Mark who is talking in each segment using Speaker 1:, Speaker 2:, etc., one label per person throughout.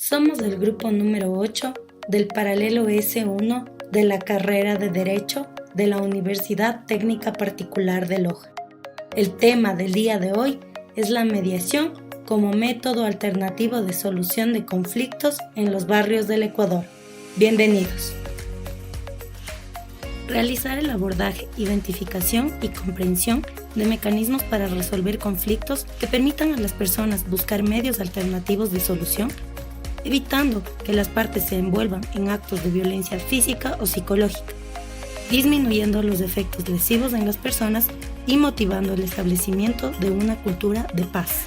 Speaker 1: Somos del grupo número 8 del paralelo S1 de la carrera de Derecho de la Universidad Técnica Particular de Loja. El tema del día de hoy es la mediación como método alternativo de solución de conflictos en los barrios del Ecuador. Bienvenidos. Realizar el abordaje, identificación y comprensión de mecanismos para resolver conflictos que permitan a las personas buscar medios alternativos de solución, evitando que las partes se envuelvan en actos de violencia física o psicológica, disminuyendo los efectos lesivos en las personas y motivando el establecimiento de una cultura de paz.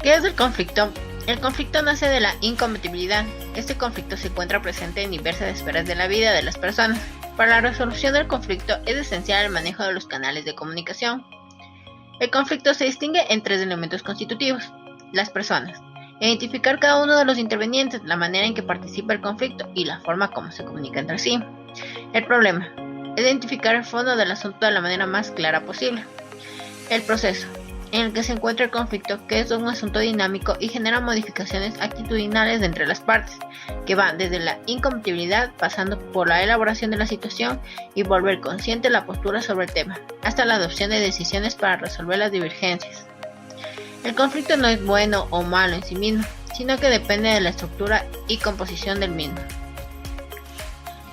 Speaker 2: ¿Qué es el conflicto? El conflicto nace de la incompatibilidad. Este conflicto se encuentra presente en diversas esferas de la vida de las personas. Para la resolución del conflicto es esencial el manejo de los canales de comunicación. El conflicto se distingue en tres elementos constitutivos: las personas, identificar cada uno de los intervenientes, la manera en que participa el conflicto y la forma como se comunica entre sí. El problema, identificar el fondo del asunto de la manera más clara posible. El proceso, en el que se encuentra el conflicto, que es un asunto dinámico y genera modificaciones actitudinales entre las partes, que van desde la incompatibilidad, pasando por la elaboración de la situación y volver consciente la postura sobre el tema, hasta la adopción de decisiones para resolver las divergencias. El conflicto no es bueno o malo en sí mismo, sino que depende de la estructura y composición del mismo.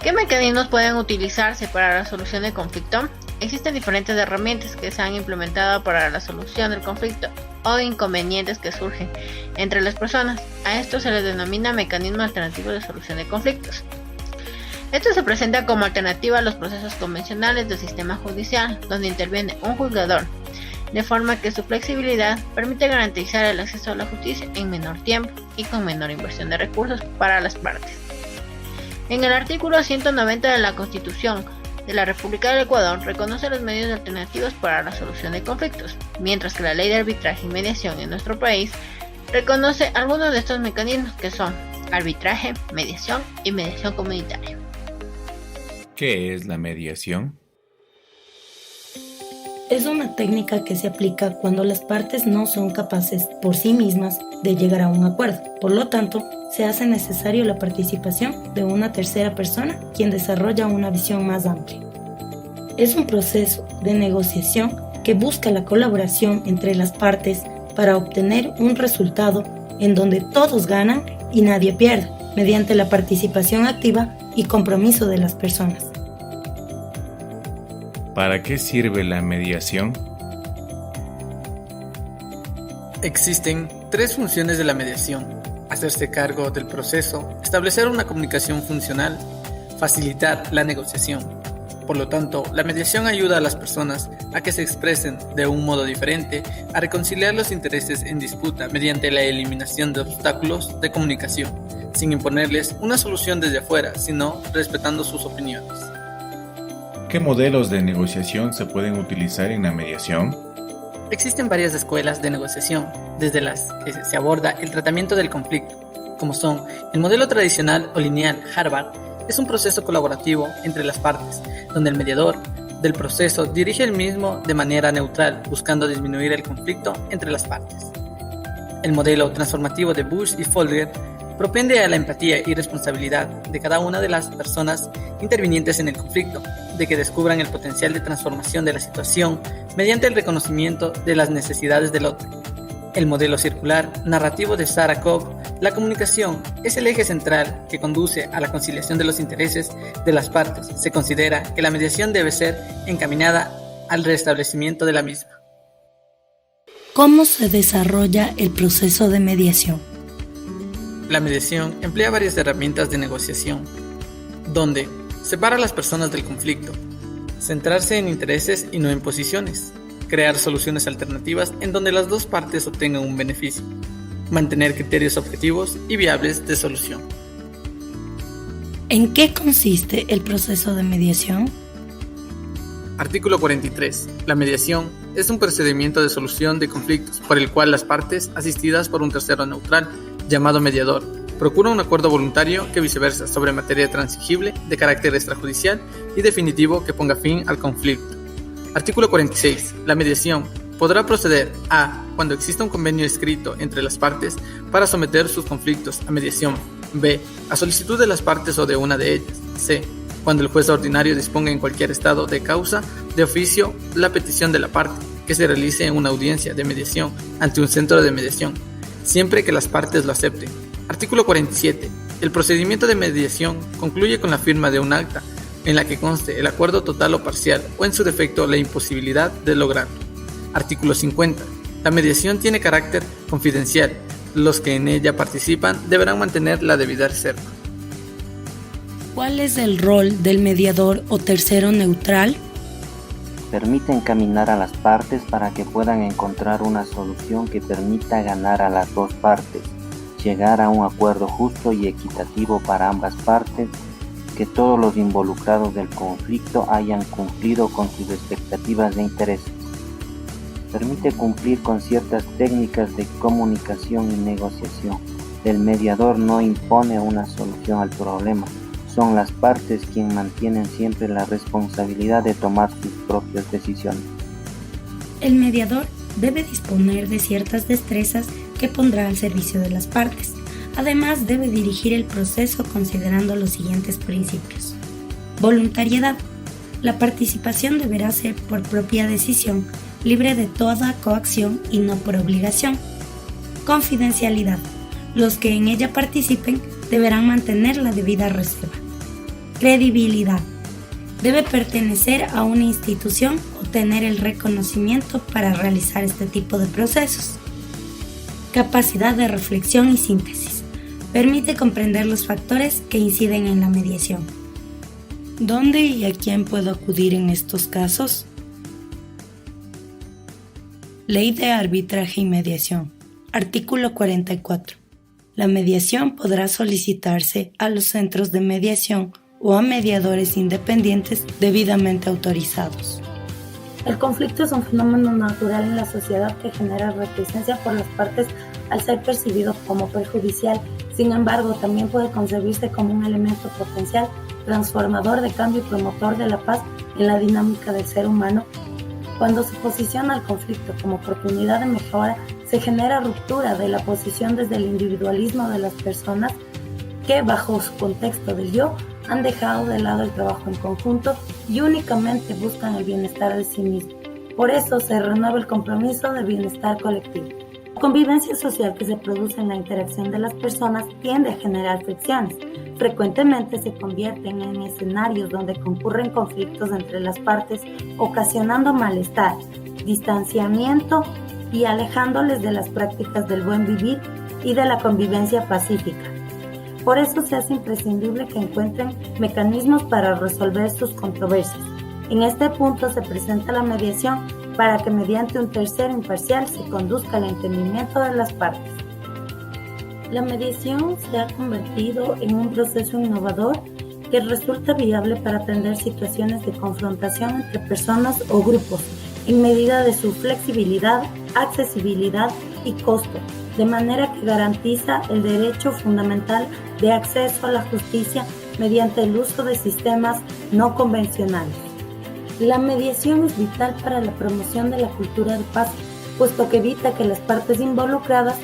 Speaker 2: ¿Qué mecanismos pueden utilizarse para la solución del conflicto? Existen diferentes herramientas que se han implementado para la solución del conflicto o inconvenientes que surgen entre las personas. A esto se les denomina mecanismos alternativos de solución de conflictos. Esto se presenta como alternativa a los procesos convencionales del sistema judicial, donde interviene un juzgador, de forma que su flexibilidad permite garantizar el acceso a la justicia en menor tiempo y con menor inversión de recursos para las partes. En el artículo 190 de la Constitución de la República del Ecuador reconoce los medios alternativos para la solución de conflictos, mientras que la Ley de Arbitraje y Mediación en nuestro país reconoce algunos de estos mecanismos, que son arbitraje, mediación y mediación comunitaria.
Speaker 3: ¿Qué es la mediación?
Speaker 1: Es una técnica que se aplica cuando las partes no son capaces por sí mismas de llegar a un acuerdo. Por lo tanto, se hace necesario la participación de una tercera persona, quien desarrolla una visión más amplia. Es un proceso de negociación que busca la colaboración entre las partes para obtener un resultado en donde todos ganan y nadie pierde, mediante la participación activa y compromiso de las personas.
Speaker 3: ¿Para qué sirve la mediación?
Speaker 4: Existen tres funciones de la mediación: hacerse cargo del proceso, establecer una comunicación funcional, facilitar la negociación. Por lo tanto, la mediación ayuda a las personas a que se expresen de un modo diferente, a reconciliar los intereses en disputa mediante la eliminación de obstáculos de comunicación, sin imponerles una solución desde afuera, sino respetando sus opiniones.
Speaker 3: ¿Qué modelos de negociación se pueden utilizar en la mediación?
Speaker 4: Existen varias escuelas de negociación, desde las que se aborda el tratamiento del conflicto, como son el modelo tradicional o lineal Harvard. Es un proceso colaborativo entre las partes, donde el mediador del proceso dirige el mismo de manera neutral, buscando disminuir el conflicto entre las partes. El modelo transformativo de Bush y Folger propende a la empatía y responsabilidad de cada una de las personas intervinientes en el conflicto, de que descubran el potencial de transformación de la situación mediante el reconocimiento de las necesidades del otro. El modelo circular narrativo de Sarah Koch, la comunicación es el eje central que conduce a la conciliación de los intereses de las partes. Se considera que la mediación debe ser encaminada al restablecimiento de la misma.
Speaker 1: ¿Cómo se desarrolla el proceso de mediación?
Speaker 4: La mediación emplea varias herramientas de negociación, donde separa a las personas del conflicto, centrarse en intereses y no en posiciones, crear soluciones alternativas en donde las dos partes obtengan un beneficio, mantener criterios objetivos y viables de solución.
Speaker 1: ¿En qué consiste el proceso de mediación?
Speaker 4: Artículo 43. La mediación es un procedimiento de solución de conflictos por el cual las partes, asistidas por un tercero neutral, llamado mediador, procura un acuerdo voluntario que viceversa sobre materia transigible de carácter extrajudicial y definitivo que ponga fin al conflicto. Artículo 46. La mediación podrá proceder a. Cuando exista un convenio escrito entre las partes para someter sus conflictos a mediación. B. A solicitud de las partes o de una de ellas. C. Cuando el juez ordinario disponga en cualquier estado de causa de oficio la petición de la parte, que se realice en una audiencia de mediación ante un centro de mediación, siempre que las partes lo acepten. Artículo 47. El procedimiento de mediación concluye con la firma de un acta en la que conste el acuerdo total o parcial o en su defecto la imposibilidad de lograrlo. Artículo 50. La mediación tiene carácter confidencial. Los que en ella participan deberán mantener la debida reserva.
Speaker 1: ¿Cuál es el rol del mediador o tercero neutral?
Speaker 5: Permite encaminar a las partes para que puedan encontrar una solución que permita ganar a las dos partes, llegar a un acuerdo justo y equitativo para ambas partes, que todos los involucrados del conflicto hayan cumplido con sus expectativas de intereses. Permite cumplir con ciertas técnicas de comunicación y negociación. El mediador no impone una solución al problema. Son las partes quienes mantienen siempre la responsabilidad de tomar sus propias decisiones.
Speaker 1: El mediador debe disponer de ciertas destrezas que pondrá al servicio de las partes. Además, debe dirigir el proceso considerando los siguientes principios. Voluntariedad. La participación deberá ser por propia decisión, libre de toda coacción y no por obligación. Confidencialidad. Los que en ella participen deberán mantener la debida reserva. Credibilidad. Debe pertenecer a una institución o tener el reconocimiento para realizar este tipo de procesos. Capacidad de reflexión y síntesis. Permite comprender los factores que inciden en la mediación. ¿Dónde y a quién puedo acudir en estos casos? Ley de Arbitraje y Mediación. Artículo 44. La mediación podrá solicitarse a los centros de mediación o a mediadores independientes debidamente autorizados.
Speaker 6: El conflicto es un fenómeno natural en la sociedad que genera reticencia por las partes al ser percibido como perjudicial. Sin embargo, también puede concebirse como un elemento potencial, transformador de cambio y promotor de la paz en la dinámica del ser humano. Cuando se posiciona el conflicto como oportunidad de mejora, se genera ruptura de la posición desde el individualismo de las personas que, bajo su contexto del yo, han dejado de lado el trabajo en conjunto y únicamente buscan el bienestar de sí mismos. Por eso se renueva el compromiso de bienestar colectivo. La convivencia social que se produce en la interacción de las personas tiende a generar fricciones. Frecuentemente se convierten en escenarios donde concurren conflictos entre las partes, ocasionando malestar, distanciamiento y alejándoles de las prácticas del buen vivir y de la convivencia pacífica. Por eso se hace imprescindible que encuentren mecanismos para resolver sus controversias. En este punto se presenta la mediación para que mediante un tercero imparcial se conduzca al entendimiento de las partes. La mediación se ha convertido en un proceso innovador que resulta viable para atender situaciones de confrontación entre personas o grupos en medida de su flexibilidad, accesibilidad y costo, de manera que garantiza el derecho fundamental de acceso a la justicia mediante el uso de sistemas no convencionales. La mediación es vital para la promoción de la cultura de paz, puesto que evita que las partes involucradas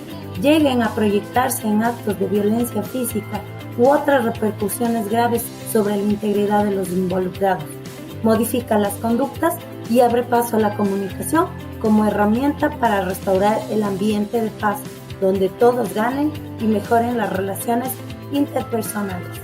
Speaker 6: lleguen a proyectarse en actos de violencia física u otras repercusiones graves sobre la integridad de los involucrados. Modifica las conductas y abre paso a la comunicación como herramienta para restaurar el ambiente de paz, donde todos ganen y mejoren las relaciones interpersonales.